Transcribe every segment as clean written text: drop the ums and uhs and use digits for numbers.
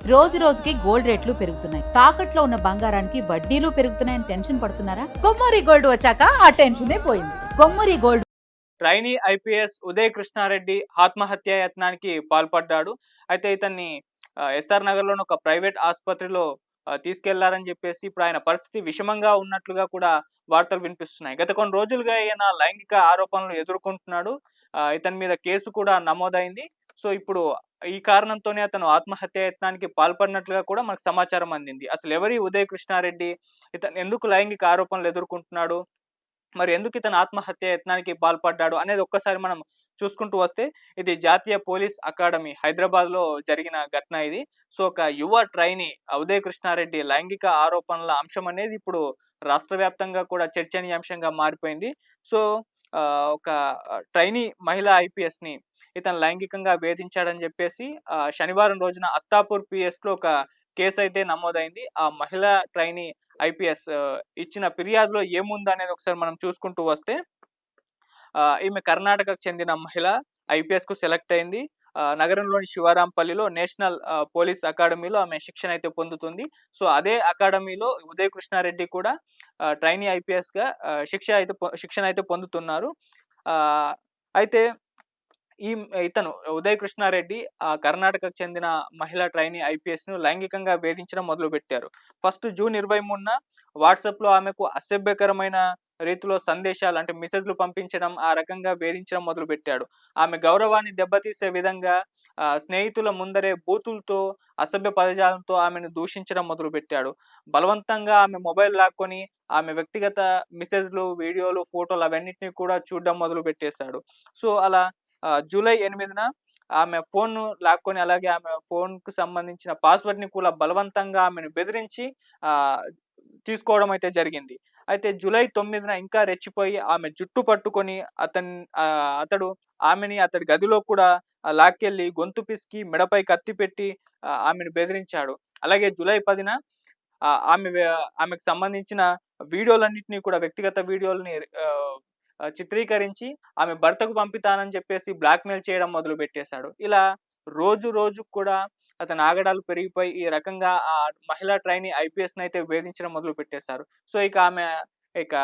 రోజు రోజుకి గోల్డ్ రేట్లు పెరుగుతున్నాయి. తాకట్లో ఉన్న బంగారానికి వడ్డీలు పెరుగుతున్నాయని టెన్షన్ పడుతున్నారా? కొమ్మూరి గోల్డ్ వచ్చాక ఆ టెన్షనే పోయింది. Kommuri gold. Trainee IPS Uday Krishnareddy ఆత్మహత్య యత్నానికి పాల్పడ్డాడు. అయితే ఇతన్ని ఎస్ఆర్ నగర్‌లోని ఒక ప్రైవేట్ ఆసుపత్రిలో తీసుకెళ్లారని చెప్పేసి ఇప్పుడు ఆయన పరిస్థితి విషమంగా ఉన్నట్లుగా కూడా వార్తలు వినిపిస్తున్నాయి. గత కొన్ని రోజులుగా ఈయన లైంగిక ఆరోపణలు ఎదుర్కొంటున్నాడు. ఇతని మీద కేసు కూడా నమోదైంది. సో, ఇప్పుడు ఈ కారణంతోనే అతను ఆత్మహత్య యత్నానికి పాల్పడినట్లుగా కూడా మనకు సమాచారం అందింది. అసలు ఎవరి ఉదయ్ కృష్ణారెడ్డి? ఇతను ఎందుకు లైంగిక ఆరోపణలు ఎదుర్కొంటున్నాడు? మరి ఎందుకు ఇతను ఆత్మహత్య యత్నానికి పాల్పడ్డాడు అనేది ఒక్కసారి మనం చూసుకుంటూ వస్తే, ఇది జాతీయ పోలీస్ అకాడమీ హైదరాబాద్‌లో జరిగిన ఘటన ఇది. సో, ఒక యువ ట్రైనీ ఉదయ్ కృష్ణారెడ్డి లైంగిక ఆరోపణల అంశం అనేది ఇప్పుడు రాష్ట్ర వ్యాప్తంగా కూడా చర్చనీయాంశంగా మారిపోయింది. సో, ఒక ట్రైనీ మహిళా ఐపీఎస్‌ని ఇతను లైంగికంగా వేధించాడని చెప్పేసి శనివారం రోజున అత్తాపూర్ పీఎస్‌లో ఒక కేసైతే నమోదైంది. ఆ మహిళా ట్రైనీ ఐపీఎస్ ఇచ్చిన ఫిర్యాదులో ఏముందనేది ఒకసారి మనం చూసుకుంటూ వస్తే, ఈమె కర్ణాటకకు చెందిన మహిళ ఐపీఎస్‌కు సెలెక్ట్ అయింది. నగరంలోని శివరాంపల్లిలో నేషనల్ పోలీస్ అకాడమీలో ఆమె శిక్షణ అయితే పొందుతుంది. సో, అదే అకాడమీలో ఉదయ్ కృష్ణారెడ్డి కూడా ట్రైనీ ఐపీఎస్‌గా శిక్షణ అయితే పొందుతున్నారు. ఆహ్, అయితే ఇతను ఉదయ్ కృష్ణారెడ్డి కర్ణాటకకు చెందిన మహిళా ట్రైనీ ఐపీఎస్‌ను లైంగికంగా వేధించడం మొదలుపెట్టారు. ఫస్ట్ జూన్ 23న వాట్సాప్‌లో ఆమెకు అసభ్యకరమైన రీతిలో సందేశాలు అంటే మెసేజ్‌లు పంపించడం, ఆ రకంగా వేధించడం మొదలుపెట్టాడు. ఆమె గౌరవాన్ని దెబ్బతీసే విధంగా స్నేహితుల ముందరే బూతులతో, అసభ్య పదజాలంతో ఆమెను దూషించడం మొదలుపెట్టాడు. బలవంతంగా ఆమె మొబైల్ లాక్కొని, ఆమె వ్యక్తిగత మెసేజ్‌లు, వీడియోలు, ఫోటోలు అవన్నిటిని కూడా చూడడం మొదలుపెట్టేశాడు. సో, అలా జూలై 8న ఆమె ఫోన్‌ను లాక్కొని, అలాగే ఆమె ఫోన్‌కు సంబంధించిన పాస్వర్డ్‌ని కూడా బలవంతంగా ఆమెను బెదిరించి ఆహ్, తీసుకోవడం అయితే జరిగింది. అయితే జూలై 9న ఇంకా రెచ్చిపోయి ఆమె జుట్టు పట్టుకొని అతడు ఆమెని అతడి గదిలో కూడా లాక్కెళ్ళి గొంతు పిసికి, మెడపై కత్తి పెట్టి ఆమెను బెదిరించాడు. అలాగే జూలై 10న ఆమెకు సంబంధించిన వీడియోలన్నిటిని కూడా వ్యక్తిగత వీడియోలని ఆహ్, ఆహ్, చిత్రీకరించి ఆమె భర్తకు పంపితానని చెప్పేసి బ్లాక్‌మెయిల్ చేయడం మొదలుపెట్టేశాడు. ఇలా రోజు రోజుకి కూడా అతని ఆగడాలు పెరిగిపోయి ఈ రకంగా ఆ మహిళా ట్రైనీ ఐపీఎస్‌నైతే వేధించడం మొదలుపెట్టేశారు. సో, ఇక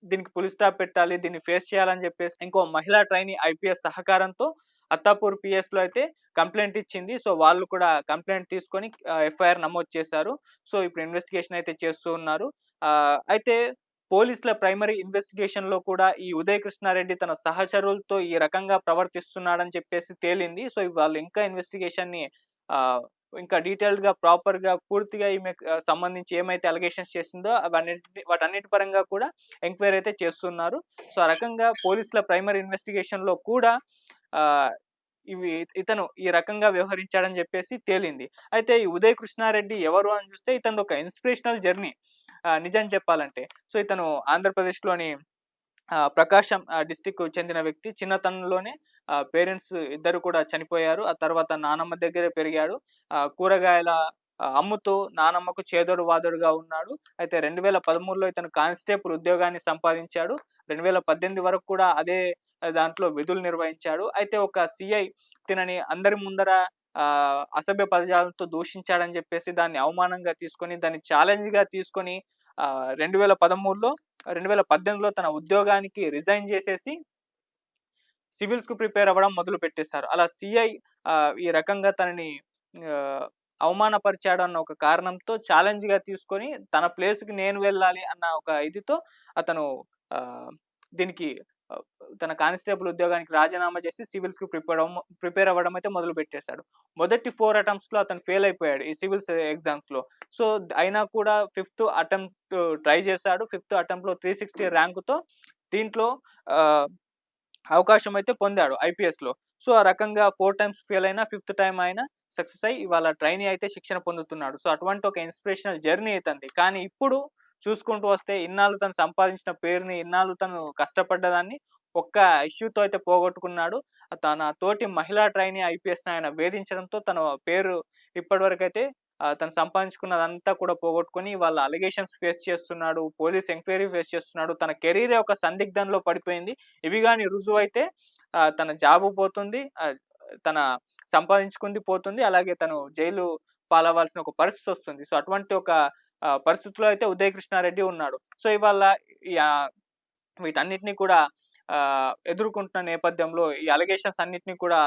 దీనికి ఫుల్ స్టాప్ పెట్టాలి. దీన్ని ఫేస్ చేయాలని చెప్పేసి ఇంకో మహిళా ట్రైనీ ఐపీఎస్ సహకారంతో అత్తాపూర్ పీఎస్‌లో అయితే కంప్లెయింట్ ఇచ్చింది. సో, వాళ్ళు కూడా కంప్లెయింట్ తీసుకొని ఎఫ్ఐఆర్ నమోదు చేశారు. సో, ఇప్పుడు ఇన్వెస్టిగేషన్ అయితే చేస్తూ ఉన్నారు. అయితే పోలీసుల ప్రైమరీ ఇన్వెస్టిగేషన్‌లో కూడా ఈ ఉదయ్ కృష్ణారెడ్డి తన సహచరులతో ఈ రకంగా ప్రవర్తిస్తున్నాడని చెప్పేసి తేలింది. సో, వాళ్ళు ఇంకా ఇన్వెస్టిగేషన్‌ని ఆహ్, ఇంకా డీటెయిల్డ్‌గా, ప్రాపర్‌గా, పూర్తిగా ఈమెకు సంబంధించి ఏమైతే అలిగేషన్స్ చేసిందో వాటన్నిటి పరంగా కూడా ఎంక్వైరీ అయితే చేస్తున్నారు. సో, ఆ రకంగా పోలీసుల ప్రైమరీ ఇన్వెస్టిగేషన్‌లో కూడా ఆహ్, ఇవి ఇతను ఈ రకంగా వ్యవహరించాడని జెప్పేసి తేలింది. అయితే ఈ ఉదయ్ కృష్ణారెడ్డి ఎవరు అని చూస్తే ఇతనిదొక ఇన్‌స్పిరేషనల్ జర్నీ నిజం చెప్పాలంటే. సో, ఇతను ఆంధ్రప్రదేశ్‌లోని ప్రకాశం డిస్ట్రిక్‌కు చెందిన వ్యక్తి. చిన్నతనంలోనే పేరెంట్స్ ఇద్దరు కూడా చనిపోయారు. ఆ తర్వాత నానమ్మ దగ్గరే పెరిగాడు. కూరగాయల అమ్ముతూ నానమ్మకు చేదోడు వాదోడుగా ఉన్నాడు. అయితే 2013లో ఇతను కానిస్టేబుల్ ఉద్యోగాన్ని సంపాదించాడు. 2018 వరకు కూడా అదే దాంట్లో విధులు నిర్వహించాడు. అయితే ఒక సీఐ తినని అందరి ముందర అసభ్య పదజాలంతో దూషించాడని చెప్పేసి దాన్ని అవమానంగా తీసుకొని, దాన్ని ఛాలెంజ్‌గా తీసుకొని 2013లో 2018లో తన ఉద్యోగానికి రిజైన్ జేసేసి సివిల్స్‌కు ప్రిపేర్ అవ్వడం మొదలుపెట్టేశారు. అలా సీఐ ఈ రకంగా తనని ఆహ్, అవమానపరిచాడు అన్న ఒక కారణంతో ఛాలెంజ్‌గా తీసుకొని తన ప్లేస్‌కి నేను వెళ్ళాలి అన్న ఒక ఇదితో అతను ఆహ్, దీనికి ఆహ్, తన కానిస్టేబుల్ ఉద్యోగానికి రాజీనామా చేసి సివిల్స్‌కి ప్రిపేర్ అవ్వడం అయితే మొదలుపెట్టేశాడు. మొదటి 4 అటెంప్ట్స్‌లో అతను ఫెయిల్ అయిపోయాడు ఈ సివిల్స్ ఎగ్జామ్స్‌లో. సో, అయినా కూడా ఫిఫ్త్ అటెంప్ట్ ట్రై చేశాడు. ఫిఫ్త్ అటెంప్ట్‌లో 360 ర్యాంక్‌తో దీంట్లో ఆహ్ అవకాశం అయితే పొందాడు ఐపీఎస్‌లో. సో, ఆ రకంగా 4 టైమ్స్ ఫెయిల్ అయినా, ఫిఫ్త్ టైమ్ ఆయన సక్సెస్ అయ్యి ఇవాళ ట్రైనీ అయితే శిక్షణ పొందుతున్నాడు. సో, అటువంటి ఒక ఇన్‌స్పిరేషనల్ జర్నీ ఇతనిది. కానీ ఇప్పుడు చూసుకుంటూ వస్తే ఇన్నాళ్ళు తను సంపాదించిన పేరుని, ఇన్నాళ్ళు తను కష్టపడ్డదాన్ని ఒక్క ఇష్యూతో అయితే పోగొట్టుకున్నాడు. తన తోటి మహిళా ట్రైనీ ఐపీఎస్‌ని ఆయన వేధించడంతో తన పేరు ఇప్పటివరకైతే తను సంపాదించుకున్నదంతా కూడా పోగొట్టుకొని వాళ్ళ అలిగేషన్స్ ఫేస్ చేస్తున్నాడు. పోలీస్ ఎంక్వైరీ ఫేస్ చేస్తున్నాడు. తన కెరీరే ఒక సందిగ్ధంలో పడిపోయింది. ఇవి గాని రుజువైతే తన జాబు పోతుంది. తన సంపాదించుకుంది పోతుంది. అలాగే తను జైలు పాలవ్వాల్సిన ఒక పరిస్థితి వస్తుంది. సో అటువంటి ఒక పరిస్థితిలో అయితే ఉదయ్ కృష్ణారెడ్డి ఉన్నాడు. సో ఇవాళ ఈ వీటన్నిటిని కూడా ఎదుర్కొంటున్న నేపథ్యంలో ఈ అలిగేషన్స్ అన్నిటిని కూడా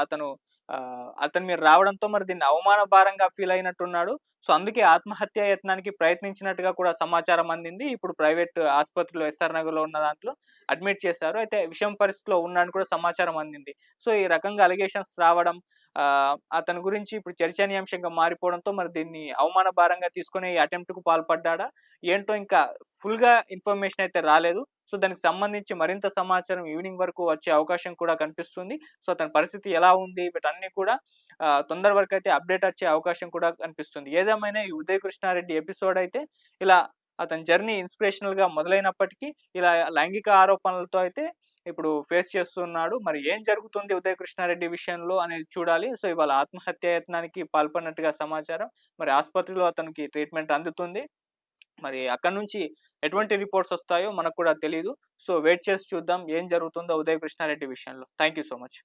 అతని మీద రావడంతో మరి దీన్ని అవమాన భారంగా ఫీల్ అయినట్టున్నాడు. సో అందుకే ఆత్మహత్యా యత్నానికి ప్రయత్నించినట్టుగా కూడా సమాచారం అందింది. ఇప్పుడు ప్రైవేట్ ఆసుపత్రిలో ఎస్ఆర్ నగర్‌లో ఉన్న దాంట్లో అడ్మిట్ చేశారు. అయితే విషమ పరిస్థితిలో ఉన్నాడని కూడా సమాచారం అందింది. సో ఈ రకంగా అలిగేషన్స్ రావడం అతని గురించి ఇప్పుడు చర్చనీయాంశంగా మారిపోవడంతో మరి దీన్ని అవమాన భారంగా తీసుకొని ఈ అటెంప్ట్‌కు పాల్పడ్డాడా? ఏంటో ఇంకా ఫుల్‌గా ఇన్ఫర్మేషన్ అయితే రాలేదు. సో దానికి సంబంధించి మరింత సమాచారం ఈవినింగ్ వరకు వచ్చే అవకాశం కూడా కనిపిస్తుంది. సో అతని పరిస్థితి ఎలా ఉంది? వీటన్నీ కూడా తొందర వరకైతే అప్డేట్ వచ్చే అవకాశం కూడా కనిపిస్తుంది. ఏదేమైనా ఈ ఉదయ్ కృష్ణారెడ్డి ఎపిసోడ్ అయితే ఇలా అతని జర్నీ ఇన్స్‌పిరేషనల్‌గా మొదలైనప్పటికీ ఇలా లైంగిక ఆరోపణలతో అయితే ఇప్పుడు ఫేస్ చేస్తున్నాడు. మరి ఏం జరుగుతుంది ఉదయ్ కృష్ణారెడ్డి విషయంలో అనేది చూడాలి. సో ఇవాళ ఆత్మహత్యా యత్నానికి పాల్పడినట్టుగా సమాచారం. మరి ఆసుపత్రిలో అతనికి ట్రీట్మెంట్ అందుతుంది. మరి అక్కడి నుంచి ఎటువంటి రిపోర్ట్స్ వస్తాయో మనకు కూడా తెలీదు. సో వెయిట్ చేసి చూద్దాం ఏం జరుగుతుందో ఉదయ్ కృష్ణారెడ్డి విషయంలో. Thank you so much.